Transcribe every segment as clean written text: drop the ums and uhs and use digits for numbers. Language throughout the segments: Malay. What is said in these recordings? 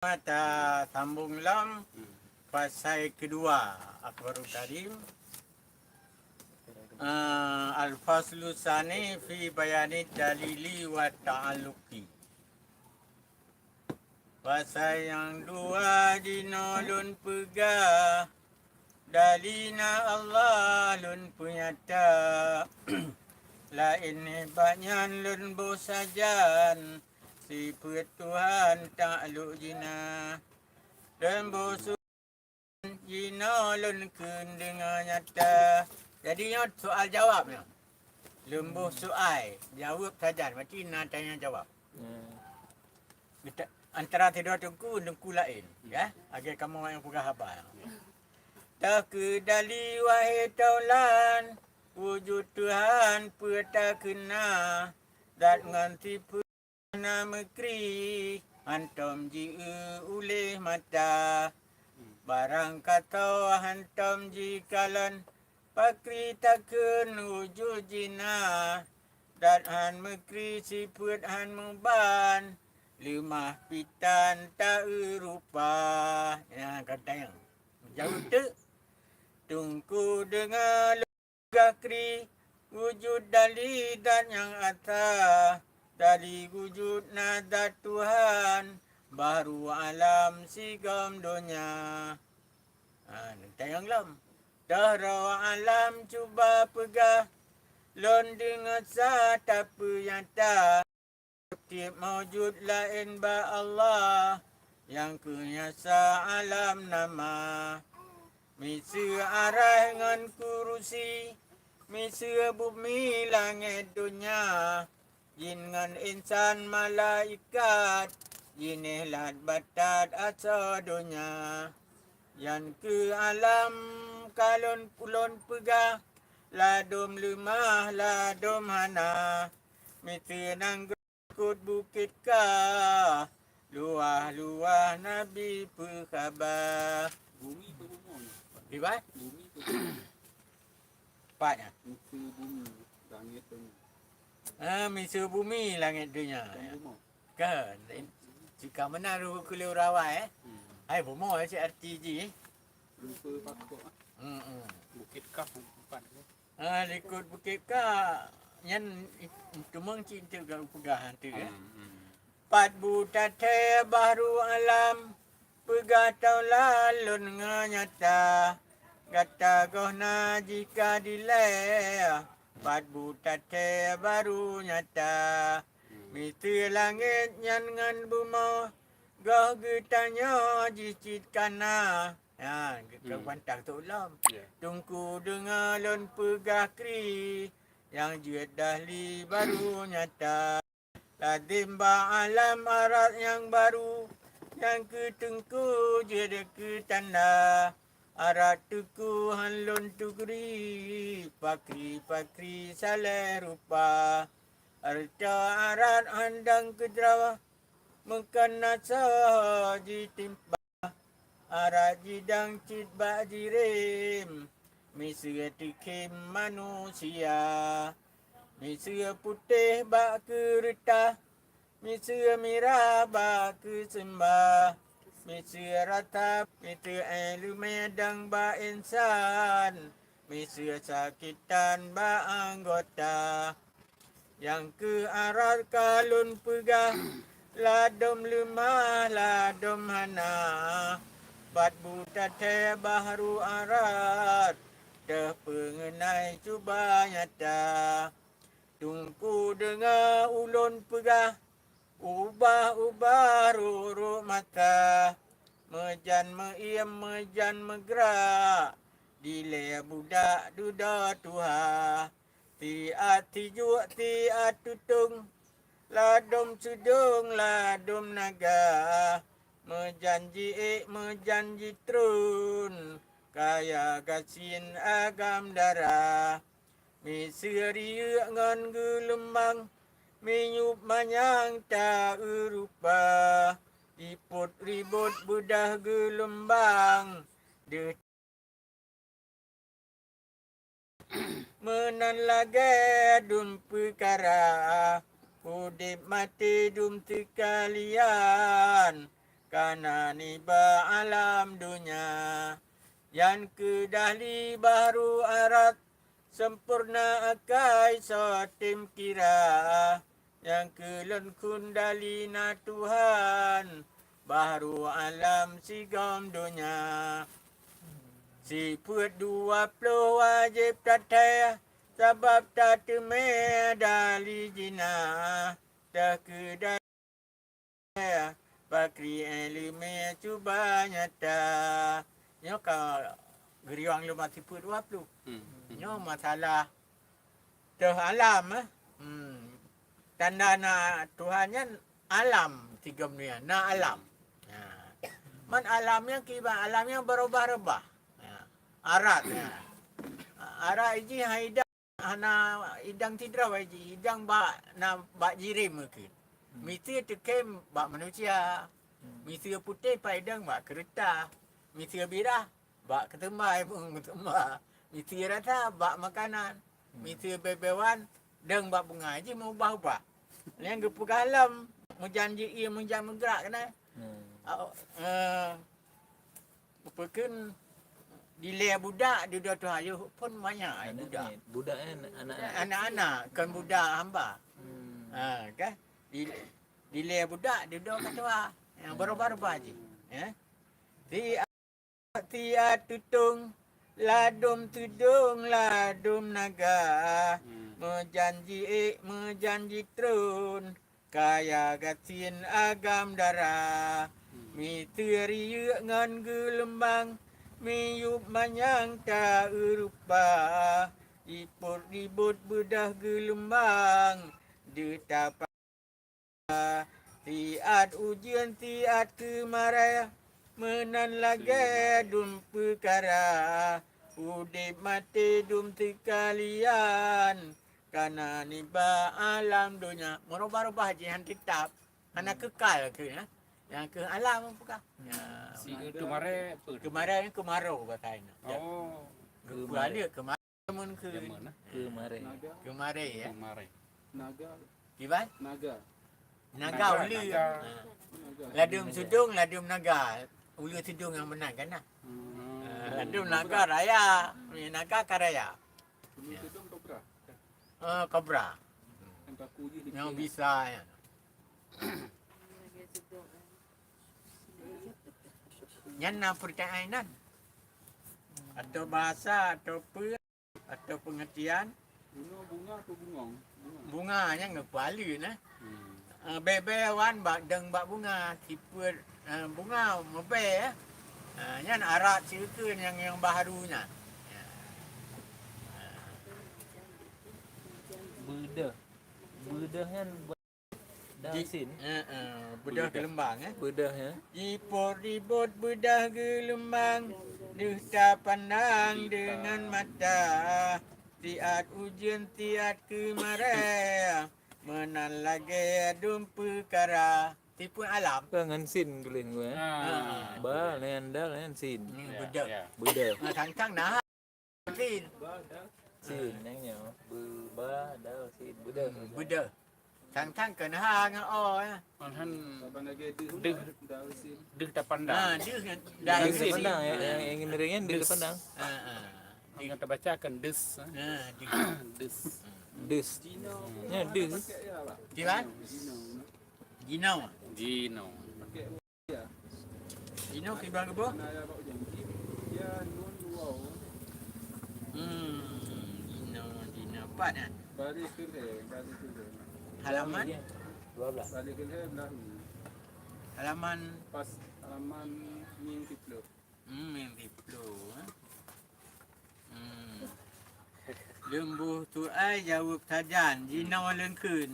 Kita sambung lam pasal kedua Akbarul Karim. Al-Faslu Sani fi bayani dalili wa ta'aluki. Pasal yang dua dinolun pegah dalina Allah lun punyata. Lain hebatnya lun bosajan si Tuhan takluk jina. Dan bosu jina lun kun dengar nyata. Jadi soal jawabnya. Lembuh soal, jawab saja. Macam nak tanya jawab. Antara tidur tengku lain. Ya, agar kamu yang pegang apa. Tak kedali wahai taulan, wujud Tuhan peta kena. Dat nganti pena mekri, hantam ji ulih mata. Barang kata hantam ji kalan, pakri takun wujud jina. Dat han mekri siput han memban. Lemah pitan tak rupa. Ya, kata yang jauh tu. Tungku dengar gakri wujud dali dan yang atas. Dari wujud nadat Tuhan. Baru alam sigam dunia. Nanti yang lam. Dahra alam cuba pegah. Lon dengar sah tapi yang tak. Tiap mawujud lain ba Allah yang kunyasa alam nama. Misi arah dengan kurusi, misi bumi langit dunia. Jin dengan insan malaikat, jin lat batat asa dunia. Yang ke alam kalon pulon pegah, ladum lemah ladum hana. Misi nang kut bukit ka, luah-luah Nabi berkhabar. Bumi ke bumi? Di mana? Bumi ke bumi? Empatnya. Misi bumi, langit dunia. Misi bumi langit dunia. Kan bumi? Kan. Jika mana ruh kuliah rawai Hai bomo si RTG. Lupa pakok. Bukit Kaf empat. Likut bukit ka nyan tumang cinta gak pegahan tu ya. Pat buta te baru alam pegah tau lalun nganyata. Gata gohna jika dileh. Pat buta te baru nyata. Miti langit nyan ngan bumo. Goh getanya jicit kana. Ya, kau pantang tu lam. Tungku dengar lon pegah kri. Yang juet dahli baru nyata. Lazim alam arat yang baru. Yang ketengku jadi ke tanda. Arat tuku hanlon tukri. Pakri-pakri saleh rupa. Arca arat handang kedrawah. Mengkana sahaji timpa. Arat jidang citbak jirim. Misra tikim manusia. Misra putih bak kereta. Misra merah bak kesembah. Misra rata. Misra air medang bak insan. Misra sakitan bak anggota. Yang ke arah kalun pegah. Ladum lemah ladum hana. Bat buta te baharu arat. Dah pengenai cuba nyata. Tungku dengar ulun pegah. Ubah-ubah ruruk mata. Mejan meiem mejan megerak. Dile budak duda tuha. Tiat tijuk tiat tutung. Ladum sudung ladum naga. Menjanji menjanji trun. Kaya gasin agam darah. Miseri ngan gelembang. Minyup manyang tak rupa. Iput ribut bedah gelembang. Menan lagi dum perkara. Udip mati dum tekalian. Karena niba alam dunia yang kedahli baru arat sempurna akai sotim kira yang kelon kundalina Tuhan baru alam sigam dunia si put 20 wajib tataya sebab tak temedali jina tak kedai Bakri elime cuba nyata. Nyo ka geriwang lu mati put 20. Nyo masalah dah alam Tanda na Tuhannya alam tiga dunia. Na alam. Man alamnya kiba alamnya berubah-ubah. Arat. Arat iji haida hana idang tidra waji idang ba na ba jirim mungkin. Misi tekem bak manusia. Misi putih paidang bak kereta. Misi birah bak ketembai pun ketembai. Misi rata bak makanan. Misi bebewan deng bak bunga je mau ubah-ubah. Yang gepu kalam menjanji ia menjam gerak kena. Pekin dile budak di dua tu ayu pun banyak budak. Budak kan Anak-anak kan budak hamba. Kan? Dile budak dia dua ketua yang baru-baru je Tia tutung ladum tudung ladum naga menjanji trun kaya gatin agam darah miteri ngan gelembang miyup manyang ta urupa ipur ribut bedah gelembang ditapa tiat ujian tiat kemarai menan lagi dum perkara udip mati dum tikalian karena niba alam dunia merubah-ubah jihan kitab karena kekal ke ya yang ke alam bukan Si kemarin kemarin kemarau katanya Oh, kemarin kemarin ke mana? kemarin. Naga. kemarin ya Kemarin. Naga. gimana Naga. naga ulu Naga. Naga. ladum sudung ladum naga ulu sudung yang menang kan ladum naga raya naga karaya Ulu tudung kobra. kobra Yang kaku je di yang kiri. bisa ya. Yan na percayaan atau bahasa atau atau pengertian Bunga atau bungong? bunganya ngepali nah bebewan bak deng bak bunga siput bunga mebe yan arat sirkeun yang baharunya Bedah kan dasin. bedah gelembang Bedah ya. Ipor ribut bedah gelembang Dusta pandang dengan mata Tiat ujian tiat kemarai Menan lagi adum perkara Tipu alam Kangen sin gulin gue. Ba nendal nen sin. Bedah Bedah. Tang-tang nah Sin Sin yang nyaw. Ba dal sin bedah. Bedah Tang-tang kena hang oh ya Malahan Hmm. deh tak pandang. Dia Dah dah sin pandang ya. Yang ngirinya di pandang. Yang kita bacakan des. Des. Dus. Ya dus. Gimana? Ginau Gino. Ginau kibang kebo? Ginau Empat kan? Halaman 12. Halaman Pas halaman Ming Tiplo. yang diplu Lembuh tu ai jawab tajan Ginau lengkun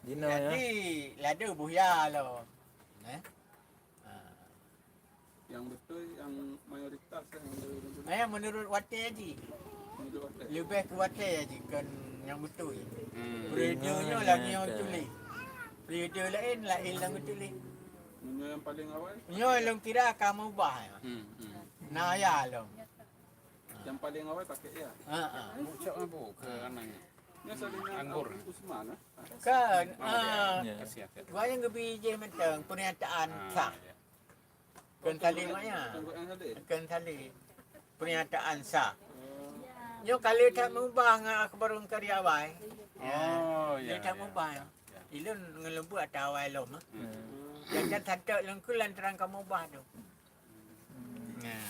Dino ya. Jadi lada buaya lo Yang betul yang mayoritas yang menurut Wati Haji menurut hotel. lebih ke Wati Haji kan yang betul Periodenya Dengar lagi yang ada. tulis periode lain yang tulis Menurut yang paling awal. Nyo long kira kamu bah na ya long Yang paling awal pakai ya. ha Bucak apa ke anaknya? Nya salinan Anggur. Usman. Kan Ya. Kasihan. gua yang gebiji mentang pernyataan sah. Ya. Kan tali maknya. Tunggu yang tadi. Kan tali pernyataan sah. Yo kalau tak mubah ngak akbarun karyawai. Oh, Dia ya. tak ya, mubah. ya, ya. Ilun ngelembu atau awal lom. Hmm. Jangan tak lengkulan terang kamu mubah tu. Nah.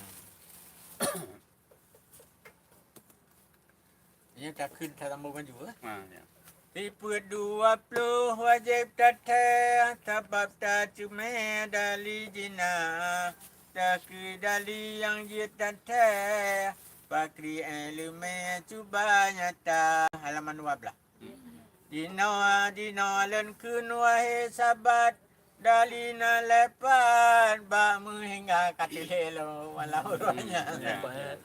Ini takขึ้นtak tambah maju lah. Ya. Tipu 20 wajib tatah sebab tak cuma dali jina tak dali yang dia tatah bakri ilmu cuba nyata halaman 12 dino len kun wahai sahabat dalina lepat ba hingga katilelo walau rohnya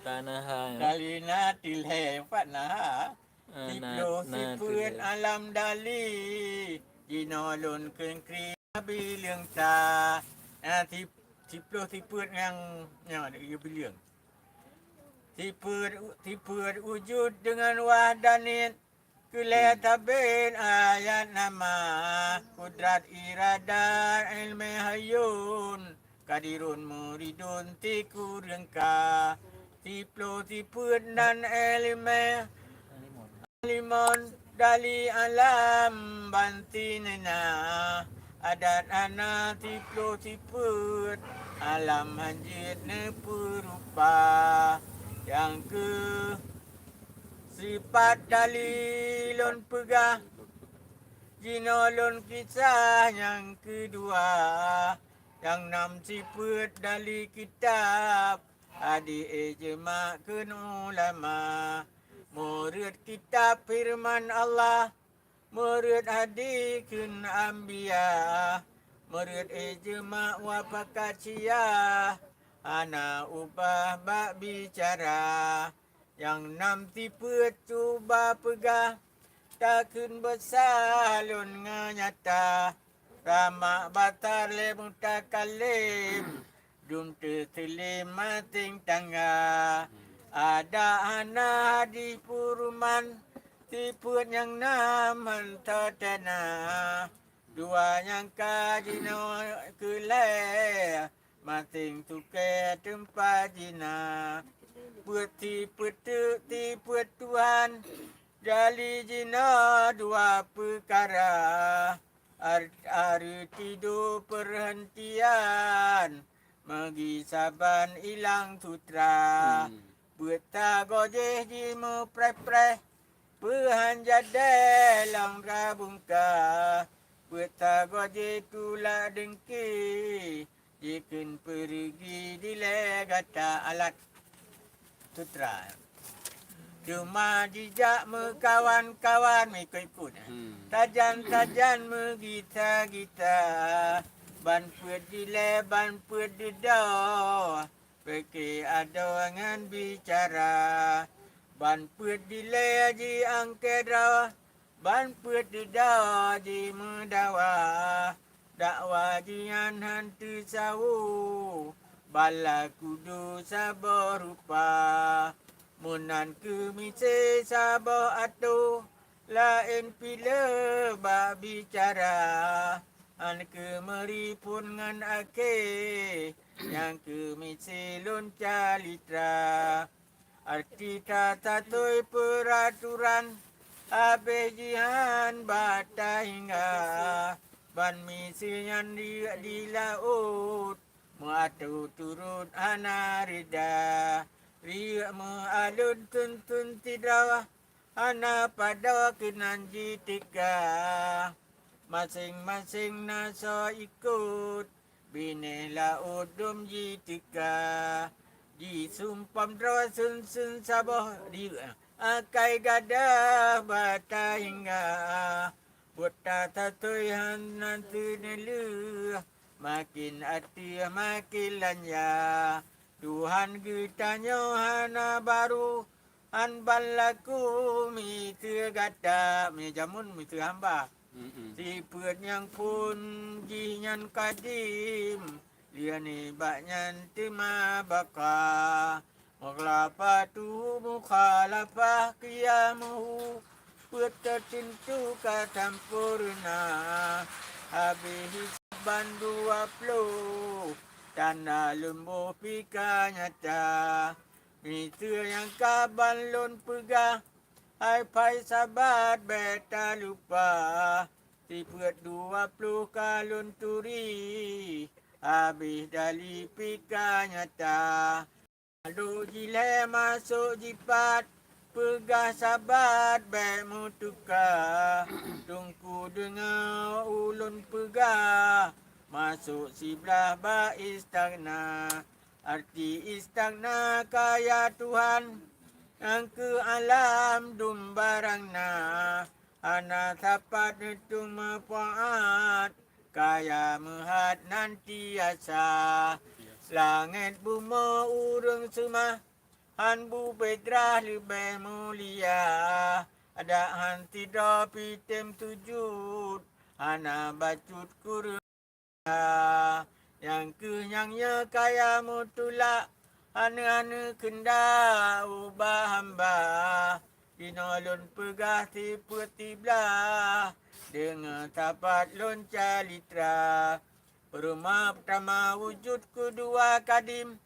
Tanah dalina tilhe patna Tiplo siput alam dali Jinolon kengkri bilang ta Tiplo siput yang dia bilang Siput wujud dengan wahdanit Keletabin ayat nama Kudrat iradat ilmi hayun Kadirun muridun tiku rengka Tiplo siput dan ilmi Limon dali alam bantinina adat anak tiplo tiput alam hanjit ne perupa yang ke sifat dalilun pegah jinolon kisah yang kedua yang 6 sifat dali kitab adi ijma' kun ulama murid kitab firman Allah murid hadikun anbiya murid ijma' wa pakaciyah ana ubah bak bicara yang 6 tipe cuba pegah takun bersalun nganyata ramak batar le mutakalim dum terselim mating tangga ada anak di Purman tiput yang naman tatana dua yang kajino kele mating tuke tempat jina putih tiput Tuhan jali jina dua perkara hari tidur perhentian magi saban ilang sutra Beta gojeh di mu pre-pre Pehanjat dalam rabungka Beta gojeh tula dengki Jikin pergi di legata alat sutra Cuma jejak me kawan-kawan ikut-ikut Tajan-tajan me gita-gita Ban pedile, ban pedida Peki ada dengan bicara Ban put dile ji angkeda Ban put dida ji medawa Dakwa jian hantu sawu Bala kudu sabar rupa Munan kemise sabar atu Lain pila bak bicara An kemari pun ngan ake yang kemisi lonca litra arti tata toi peraturan abejian bata hingga ban misi yang di laut muatu turut anarida ria mualun tuntun tidak ana pada kenanji tiga masing-masing naso ikut bine laut dum ji tika ji sumpam dra sun sabah di akai gada bata hingga buta tatoi han nanti nelu makin ati makin lanya Tuhan kitanya hana baru an balaku mi gada mi jamun mi hamba Siput yang pun jinyan kadim Liani baknyan tima baka Maglapa tu mukhalafah kiamuhu Put tertentu sempurna. Habis bandu aplo. Tanah lembu pika nyata. Itu yang kaban lon pegah. Hai pai sabat beta lupa. Tiput 20 kalun turi. Habis dali pika nyata. Aduh jile masuk jipat. Pegah sabat baik mutuka. Tungku dengar ulun pegah. Masuk sebelah ba istana. Arti istana kaya Tuhan. Yang ke alam dum barangna. Anak tapat netung mepaat. Kaya mehat nanti asa. Langit buma urung semah. Han bu bedrah lebih mulia. Ada han tidak pitem tujud. Hana bacut kurang. Yang kenyangnya kaya mutulak. Hana-hana kenda ubah hamba. Dinolon pegah tipu belah. Dengan tapat lonca litra. Rumah pertama wujud kedua kadim.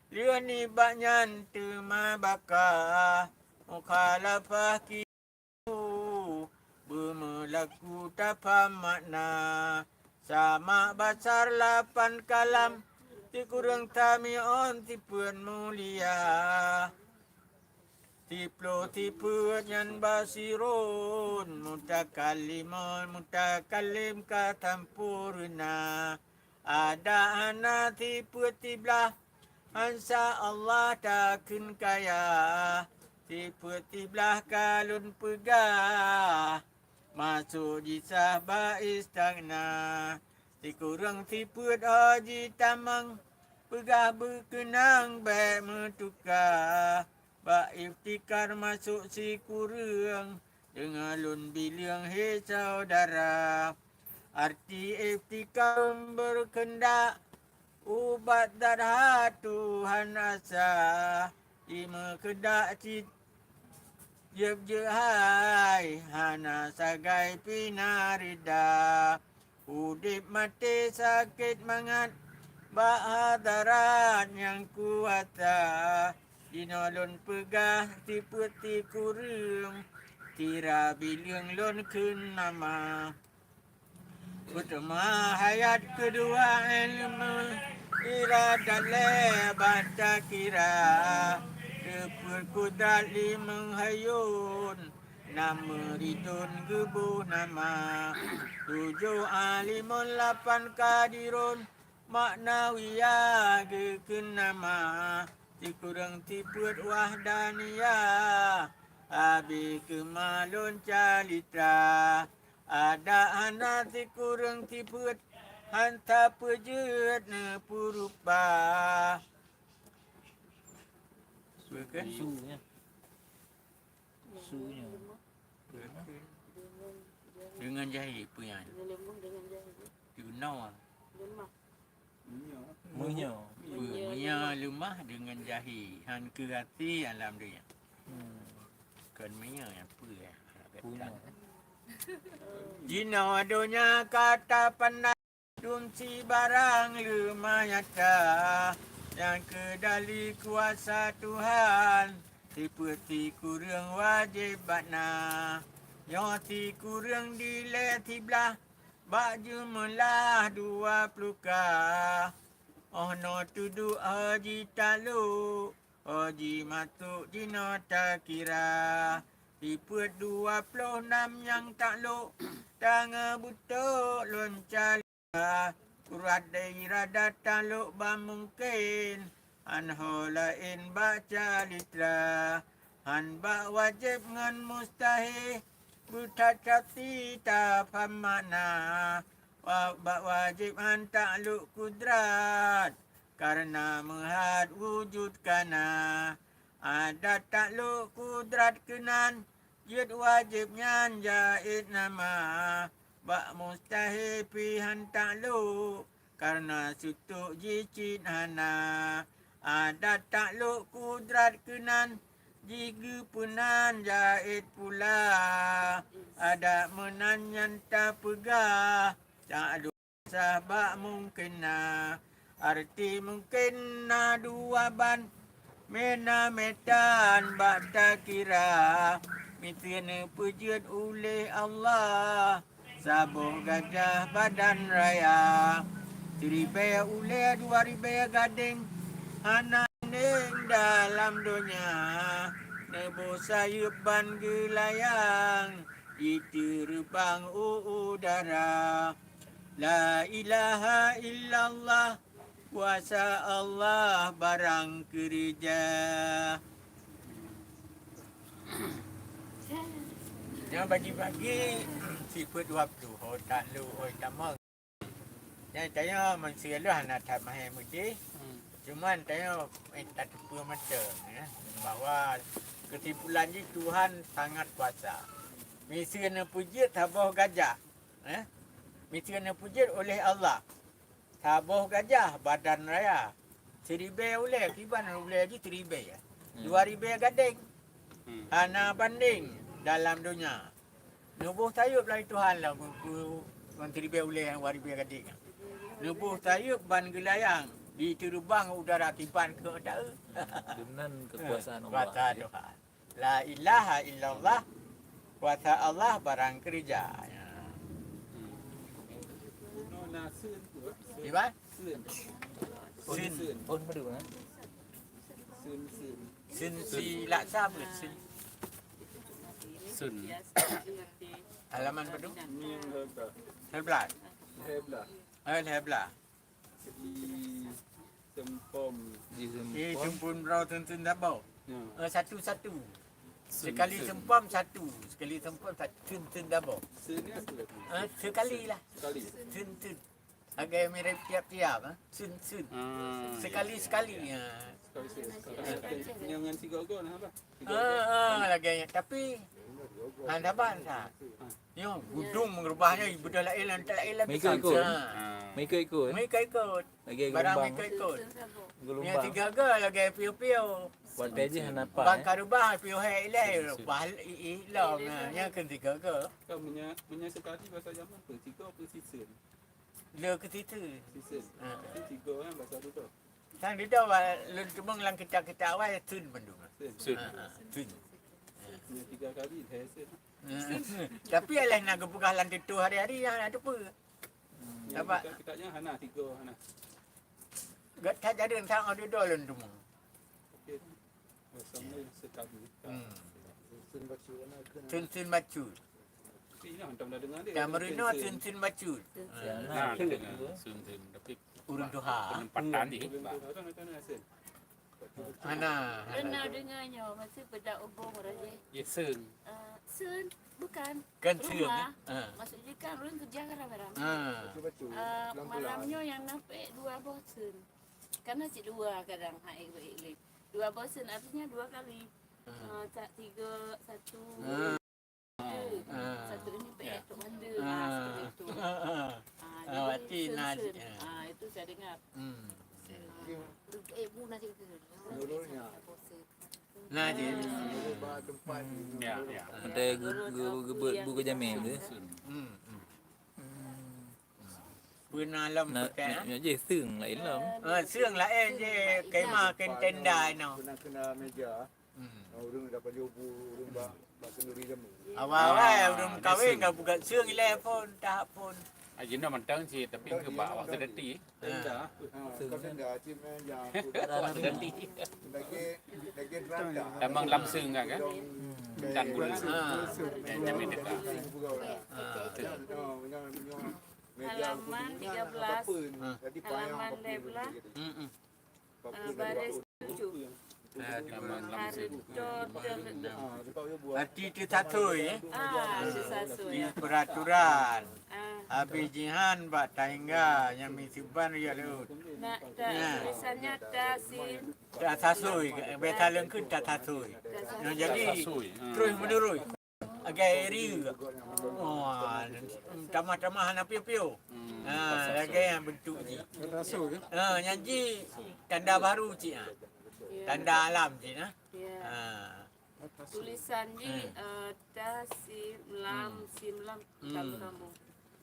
Liani baknyan tema bakah. Mukhalafah kiu. Bermelaku tapam makna. Sama basar 8 kalam. Ti kurang tamion tipuan mulia. Tiplo tipuan yan basirun. Mutakalim katampurna. Ada anak tipu tiblah. Hansa Allah takkan kaya. Tipu tiblah kalun pegah. Masuk di sahba istana. Ti kurang tipu haji tamang. Pegah berkenang baik metukar. Bak iftikar masuk si kurang. Dengan lun bilang hei saudara. Arti iftikar berkendak. Ubat darah Tuhan asa. Ima kedak cita. Jeb hai hana sagai pinarida. Udip mati sakit mangat. Bahadarat yang kuasa. Dinolon pegah tipu-ti kurung. Tira bilang lon kun nama. Utama hayat kedua ilmu. Iradat lebat tak kira. Kepul kudrat limang hayun. Nama ridun gebuh nama. 7 alimun 8 kadirun. Maknawiyah geken nama. Ti kurang tiput wahdaniyah. Abi kemalun calitra. Ada anak ti kurang tiput. Hantar pejut ne purupa. Bukan? Sunya. Sunya. Dengan jahit punya. Tunau. Munyo. Punya lemah dengan jahit. Han ke hati alam dia. Kan punya apa ya? Punya. Jino adonya kata pandai. Dumsi barang lumayata. Yang kedali kuasa Tuhan. Seperti kurang wajib bakna. Nyoti kurang dile tiblah. Bak jumlah 20 ka. Oh no tudu haji talu. Haji matuk jino tak kira. Tiput 26 yang tak lu. Tanga butuk loncal. Kurat daerah datang lu mungkin. Han holain baca litra. Han bak wajib ngan mustahil. Butat capti tak faham makna. Bak wajib han tak lu kudrat. Karena menghad wujud kana. Ada tak lu kudrat kenan. Jid wajibnya jahit nama. Bak mustahil pihan tak lu. Karena sutuk jicit hana. Ada tak lu kudrat kenan. Jika punan jahit pula, ada menanyan tak pegah. Tak ada sahabat mungkin na, arti mungkin na dua ban. Mena metan bak tak kira, mitena pujian oleh Allah. Sabuh gajah badan raya, 1,000 oleh 2,000 gading. Anak dalam dunia, nebo sayup ban gelayang, diterbang udara. La ilaha illallah, kuasa Allah barang kerja. Jangan bagi-bagi sifat waktu. Oh tak lu, oh tak mau. Yang tanya manusia lu nak tak mahu muji. Cuman tanya tak terpuas mata. Bahawa kesimpulan ni Tuhan sangat kuasa. Mesti kena puji tabuh gajah. Mesti kena puji oleh Allah. Tabuh gajah badan raya. 1,000 oleh, kiban oleh lagi 1,000 ya. 2,000 gading. Ana banding dalam dunia. Nubuh tayub lah Tuhan lah. 1,000 oleh 2,000 gading. Nubuh tayub ban gelayang. Diterbang udara kiban ke tak. Dengan kekuasaan Allah. Kuasa Tuhan. La ilaha illallah. Kuasa Allah barang kerja. Nah, sun tu. Di mana? Sun. Sin. Oh, madu kan? Sun. Sin si laksa apa? Sin. Sun. Halaman berapa? Ni yang hebat. 11. Hebat. 11. Di sempom. Di sempun berau tuntun dabau. Ya. Satu-satu. Sekali sempam satu. Sekali sempam satu. Tuntun dabau. Sun ni apa tu? Sekali lah. Sekali. Tuntun. Agak mirip tiap-tiap. Sun. Sekali-sekali. Sekali. Yang dengan tiga gol apa? Lagi. Tapi handaban tak. Yo, gudung merubahnya ibadah la ilaha tak la ilaha. Mereka ikut. Mereka ikut. Mereka ikut. Lagi Barang gelombang. mereka ikut. Yang Gelombang. tiga ga lagi piu-piu. Buat peje hanapa. Bangka rubah piu hai ilai. Bahal ilam. Yang kan tiga ga. Kau punya sekali bahasa zaman apa? Tiga apa season? Le ke situ. Season. Itu tiga kan bahasa tu tu. Sang dia tahu lu cuma lang kita awal tun bandung. Sun. Tun. Punya 3 kali hasil. Tapi alah nak gepegah lantai tu hari-hari yang ada apa? Dapat. Kita hana tiga hana. Gat tak jadi tang ada dolan tu. Okey. Sama sekali. Tun bacu. Ini hantam dah dengar dia. Dan merino tun bacu. Nah, dengan sun. Tapi Urun Tuhan. penempatan ni. Ana. Pernah dengarnya masa pedak obong raja. Ya sun. Sun bukan. Kan siang. Rumah. Maksudnya kan orang kerja ramai-ramai. Malamnya yang nampak 2 bosen. Karena cik 2 kadang hai baik. 2 bosen artinya 2 kali. Tak 3 1. Satu ni pek tok manda. Seperti itu. Awati naj. Itu saya dengar. Bu nasi ke. Naj. Ya, ya. Ada gebet buku jamin tu. Penalam Nak pekan. je seng lain lah. Siang lain je kemah tenda no. Kena meja. Orang dapat diobu, orang kena jamu. Awal-awal belum kahwin dah buka siang ilai pun tak pun. Ajin dah mentang sih, tapi ke bawa sedeti. Tenda. Kau tenda tim meja. Sedeti. Lagi rata. Emang langsung kan? Dan bulan. Jamin dekat. Halaman 13. Halaman 11. Baris 7. Emang langsung. Hati tu satu ya. Itu satu ya. Peraturan. Habis jihan bak tangga yang misiban ya lu. Nak tak tulisannya tasin. Tak tasui, beta lengkun tak tasui. Jadi terus menurut. Agak eri juga. Oh, tamah-tamah anak piu-piu. Lagi yang bentuk ni. Yang ji tanda baru cik. Tanda alam cik. Ya. tulisan ni ta sim lam tambung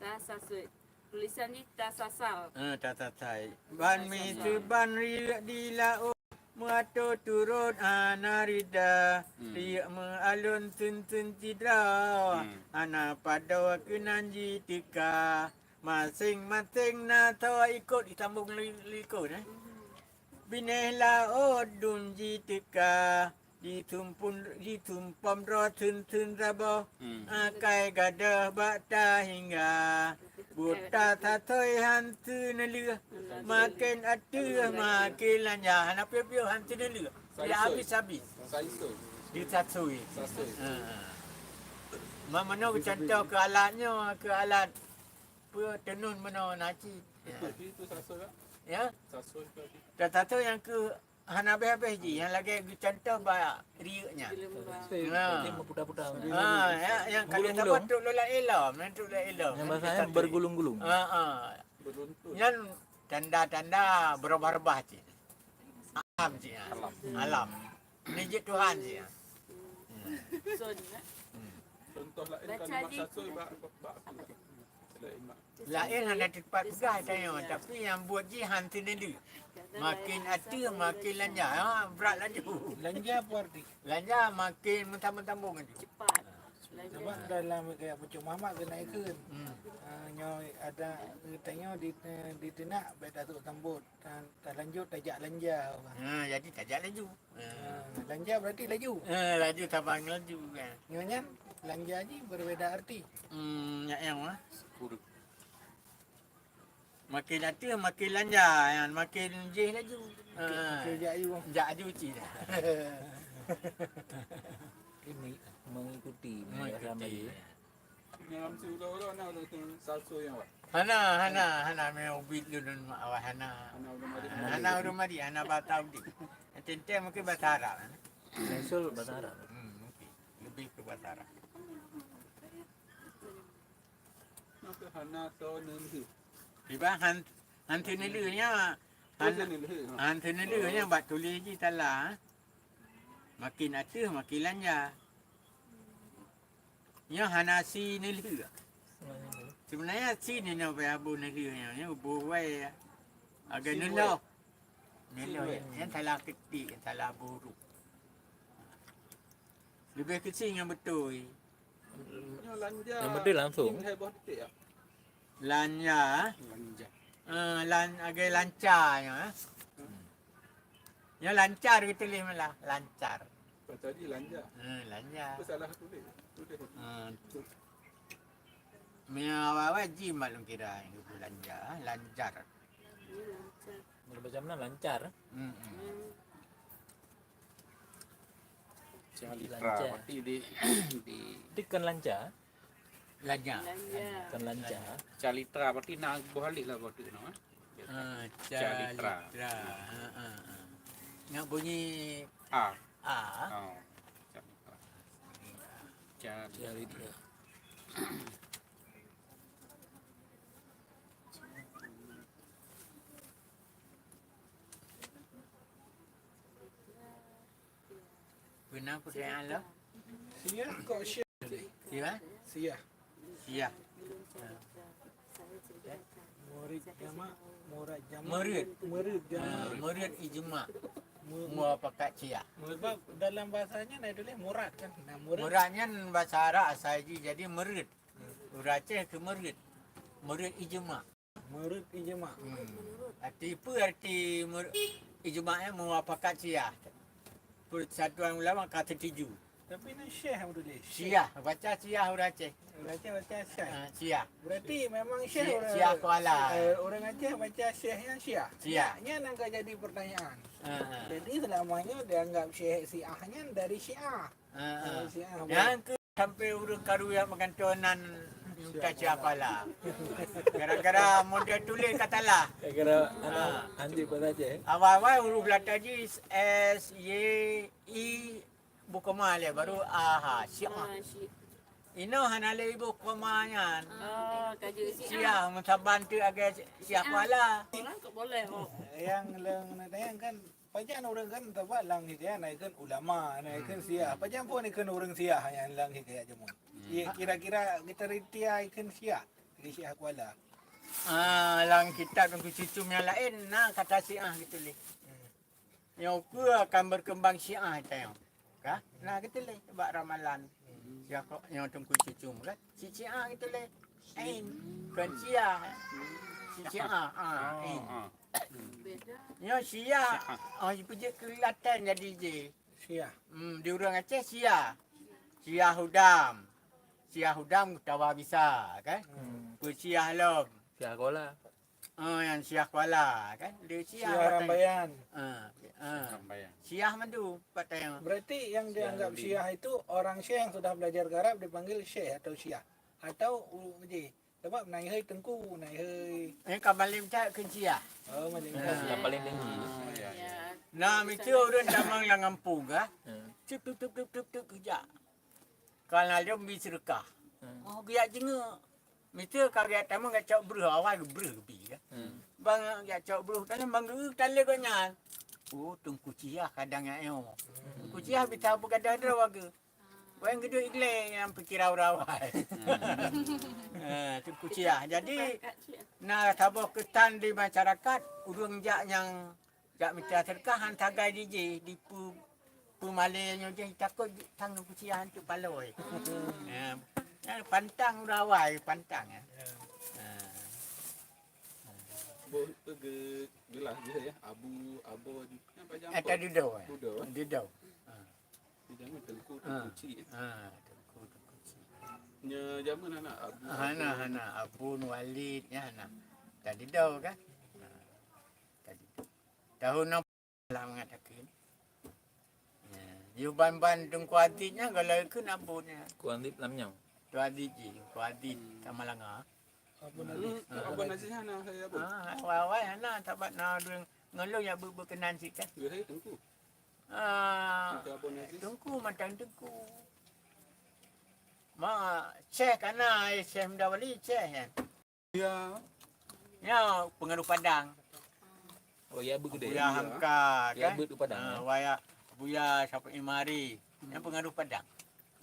ta sasui tulisan ni ta sasal Tatatai. Ban mi tu ban ri di lau muato turun anarida. Ria alun tun tidra. Ana pada kenanji tika. Masing-masing na tawa ikut ditambung likut Binela odun ji tika. Ditumpam ro tun rabo. Akai gadah bata hingga. Buta tatoi hantu nelua. Makin atu makin lanya. Anak piu-piu hantu nelua. Dia habis-habis. Saiso. Dia tatsui. Sasoi. Mana contoh ke alatnya. Ke alat tenun mana naci. Itu sasoi lah. Ya. Sasoi tadi. Tato yang ke hana habis ji. Yang lagi contoh ba riuknya. Dia berputar-putar. Yang kalau tak patut lola elam, nanti lola elam. Yang bahasanya bergulung-gulung. Beruntun. Yang tanda-tanda berubah-ubah je. Alam je. Alam. Nijit Tuhan je. so Contoh lain Baca kalimat di- sasoi bak lain mak. Lain hanya tempat pegang tanya. Tapi yang buat je hantu nelu. Makin atu makin lanja. Berat laju. Lanja apa arti? Lanja makin mentambung-tambung tu. cepat Sebab dalam kayak macam mamak kena ikut. Nyo ada tanya di tenak beda tu tambut. Tak lanjut tajak lanja. Jadi tak laju. Lanja berarti laju. Laju tabang laju kan. Nyonya lanja ni berbeza arti. Yang makin atu makin lanja, yang makin jeh laju. Kerja you. Jak aju cik dah. Ini mengikuti. Mengikuti. Yang si ulah-ulah nak tu sasoi yang awak. Hana me ubit dun awak hana. Anak udah mari. Hana udah mari, hana batau di. Tente mungkin bahasa Arab. Sensul bahasa Arab. Mungkin lebih ke bahasa Arab. Nak hana so nenhu. Tiba hantu nelunya Ada nenhu. hantu nelunya buat tulis je salah. Makin atu makin lanja. Nya hana si nelu. Sebenarnya si ni no be abu nelunya, nya bu wai agak nelo. Nelo yang salah ketik, salah buruk. Lebih kecil yang betul. Yang lanja. Yang betul langsung. Heboh titik ah. Lanja, Lanja. agak lancarnya. Ya lancar kita tulis malah, lancar. Tadi lanja. Lancar. Apa salah tulis? Tulis. Awal-awal ji maklum kira itu lancar, lancar. Kalau baca mana lancar. Calitra. Lancar. Berarti di Itu kan lancar. Lancar. Kan lancar. Calitra berarti nak balik lah berarti no. Calitra. Nak bunyi A. A. Oh. Calitra. Calitra. Guna pertanyaan lo? Sia kok sia. Siapa? Sia. Sia. Murid jama, murad jama. Murid. Murid jama. Murid ijma. Mua pakat cia. Sebab dalam bahasanya nak tulis murad kan. Nah, murad. Muradnya bahasa Arab sahaja jadi murid. Aceh ke murid. Murid ijma. Murid ijma. Arti ijma'nya muafakat Syiah. Persatuan ulama kata tuju. Tapi ni syekh yang tulis. Syiah, baca Syiah orang Aceh. Baca syekh. Syiah. Berarti memang syekh orang Syiah Kuala. Orang Aceh baca syekh yang Syiah. Syiah. Nya nangka jadi pertanyaan. Ha. Jadi selamanya dianggap syekh Syiahnya dari Syiah. Syiah. Yang ke sampai urut karu yang mengantonan minta siapa lah. Gara-gara model tulis kata lah. Kira anti pada aja. Awal-awal huruf belakang je S, Y, I, buku malah baru AH, Syiah. Ino hanale ibu komanya. Kaji si Syiah mentaban tu agak Syiah Kuala. orang kok boleh oh. Yang nak tayang kan Pajan orang kan tabat lang hikaya naikkan ulama, naikkan sia. Pajan pun ikan orang sia yang lang hikaya jamun. Ia kira-kira kita ritia ikan sia. Di Syiah Kuala. Lang kitab tengku cucum yang lain nah kata Syiah gitu leh. Yang ku akan berkembang Syiah tayang. Kah? Nah gitu leh sebab ramalan. Syiah yang tengku cucum kan. Syiah gitu leh. Ain kan Syiah. Syiah ain. Beda. Yang Syiah pergi ke Kelantan jadi je. Syiah. Di orang Aceh Syiah. Syiah Hudam. Syiah Hudam tawa bisa kan. Syiah Lom. Syiah Kuala. Yang Syiah Kuala kan. Dia Syiah. Syiah Rambayan. Rambayan. Syiah Madu patayang. Berarti yang dianggap Syiah itu orang Syiah yang sudah belajar garap dipanggil Syekh atau Syiah. Atau je. Sebab naik hai tengku, naik hai. Ini kabalim tak ke Syiah. Oh, macam Yang paling tinggi. Ya. Nah, itu orang damang lang ampung ah. Tup kerja. Kalau dia bisa rekah. Oh, dia jenguk. Mesti karya tamu enggak cak beruh awal beruh bi kan. Bang enggak cak beruh dalam bang geus tale gonya. Oh, tungku Syiah kadang ayo. Tungku Syiah bisa bergadang ada waga. Wang gede igle yang pikir awal. Tungku Syiah. Jadi nah tabah ketan di masyarakat urang jak yang jak minta sedekah hantagai DJ di pumalenya je takut tang Syiah tu paloi. Pantang rawai pantang Gelah dia ya. Abu di apa jam? Eta dudau. Dudau. Dudau. Jangan tengku cik. Tengku. Nya zaman anak Abu. Hana Abu Walid ya hana. Tadi dau kan? Tadi. Tahun 60 lah mengatakan. Yuban tengku adiknya kalau ikut abunya. Kuantip lamnyang. Tu adik je, ku adik Tamalanga. Apa nasi sana saya Abu? Awal-awal hana tabat na ngeluh ya berkenan sikit. Dia hai tengku. Apa nasi? Tengku macam tengku. Syekh kana Syekh Mdawali Syekh kan. Ya. Ya pengaruh Padang. Oh ya begede. Buya Hamka Ya kan. betu Padang. Waya Buya Syafiq Imari. Yang pengaruh Padang.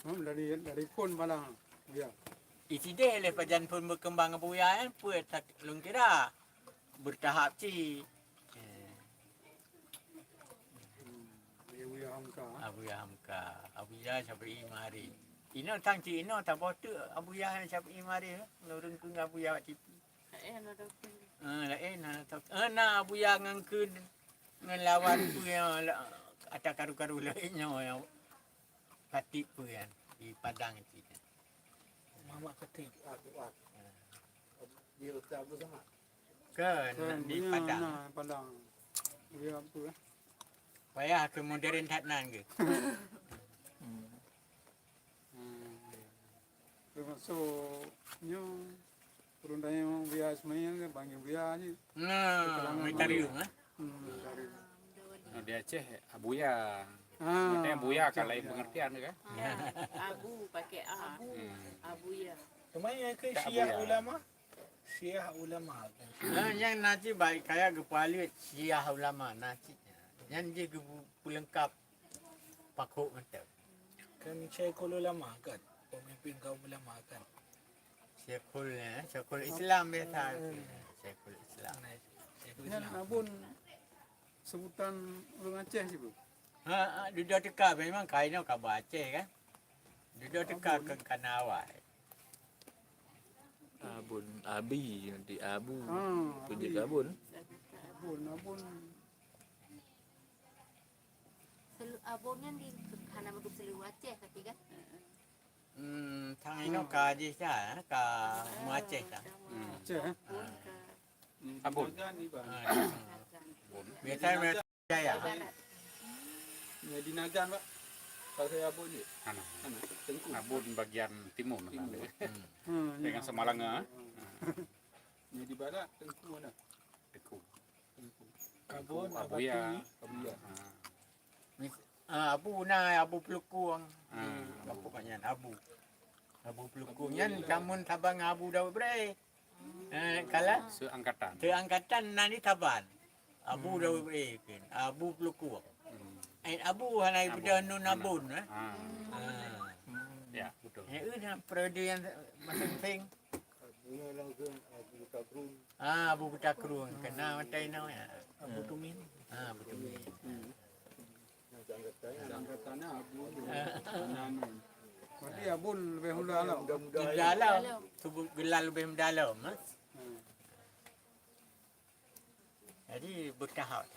Dari pun malang. Ya. Isi dia lepas jalan pun berkembang Buya kan. Puan tak lung kira. Bertahap ci. Buya Hamka. Buya Syafiq Imari. Ino tang ci ino tak botu Buya Syafiq Imari. Nurun ku Buya Wak Cipi. Lain na Buya ngangkeun ngelawan pu yang ada karu-karu lainnya yang Khatib pu kan di Padang itu. Muhammad Khatib. Dia ustaz apa sama? Kan di Padang. Padang. Ya apa? Payah ke modern tatnan ke. Termasuk nyo perundangnya biasa semuanya panggil biasa ni. Nah, mitarium ah. Di Aceh Abuya. Maksudnya Buya kalau yang pengertian kan. Abu pakai A. Abu ya. Kemana ke Tak Syiah Abu ya. ulama? Syiah ulama. Yang naci baik kaya gepalit Syiah ulama naci. Yang dia pelengkap pakuk mata. Kan Syekhul ulama kan. Pemimpin kaum ulama kan. Syekhul Islam biasa. Syekhul Islam. Syekhul Kan Islam. abun sebutan orang Aceh sih, Bu. Duduk dekat memang kainnya kabar Aceh kan. Duduk dekat ke Kanawai. Abun Abi nanti Abu. Abi. Puji Abun. Abun. Abonnya di Hana Magub Seluruh Aceh tadi kan? Thang ino ka je sa ka Aceh ta. Aceh. Abun. Ni bang. Biasa mereka jaya. Ya di Nagan Pak. Kalau saya Abu ni. Mana? Tengku. Abun bagian timur. Timur. Dengan Semalanga. Ni di barat tengku mana? Teku. Kabun, Abuya. Abuya. Abu na Abu Pelukung. Apa panyan Abu. Abu Pelukung yan kamun tabang Abu Daud bre. Kala Seangkatan. keangkatan nani taban. Abu dah kan. Abu pelukuk. Abu halai benda nun abun Ya, betul. Ya periode yang masing-masing. Abu Butakrun kena matai nau ya. Abu Tumin. Abu Tumin. Angkatannya Abu Nanun. Berarti Abun lebih mendalam. Dalam. Tubuh gelal lebih mendalam. Jadi bertahap.